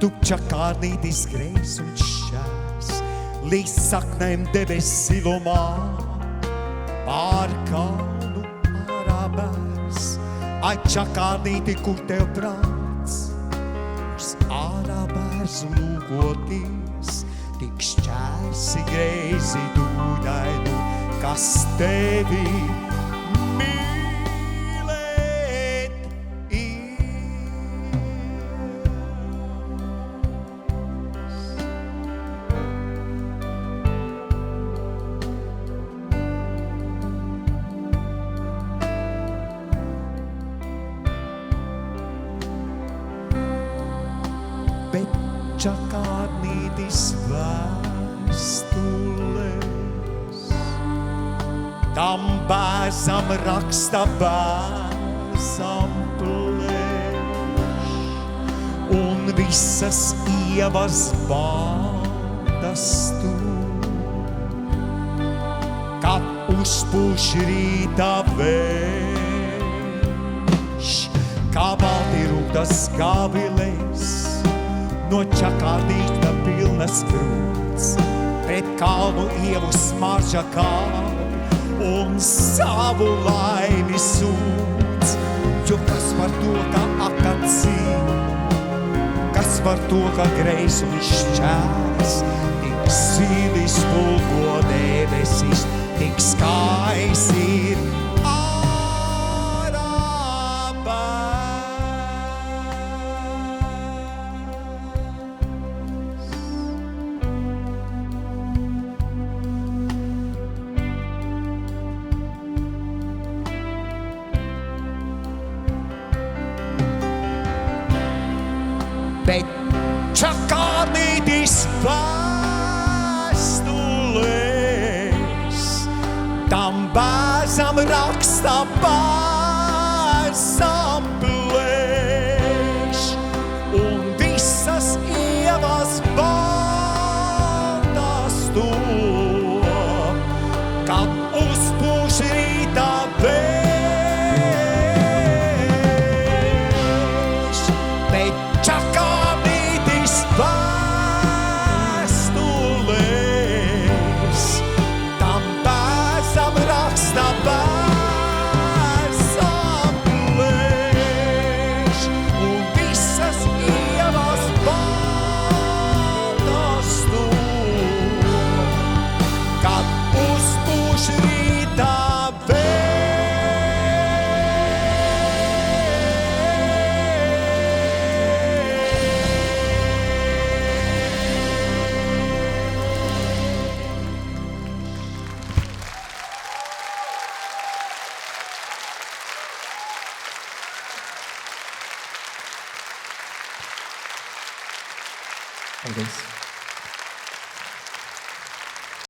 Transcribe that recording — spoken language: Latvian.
tukša kārnītis grēks un šķērs, līdz saknēm debes silumā, pār kalnu ārā bērs. Ai, čakārnīti, kur tev prāts, uz ārā bērs un lūkoties, tik šķērsi greizi dūdainu, kas tevi bet čakārnītis vēstules. Tam bēzam raksta bēzam plēš, un visas ievas bādas tu. Kad uzpūš rīta vējš, kā balti rūtas gavilēs, no čakārnīta pilnas krūts, pret kalnu ievu smarža kāp un savu laimi sūdz. Jo kas par to, ka akacīm, kas par to, ka greis un šķērs, tik sīli spulgo debesis, tik skaisti ir ārā bet čakārnītis vēstules, tam bēzam raksta bēzam plēš, un visas ievas baltas to, kad uzpūš rīta vējš, bet čakārnītis vēstules, tam bēzam raksta bēzam plēš, un visas ievas baltas to, kad uzpūš rīta Paldies!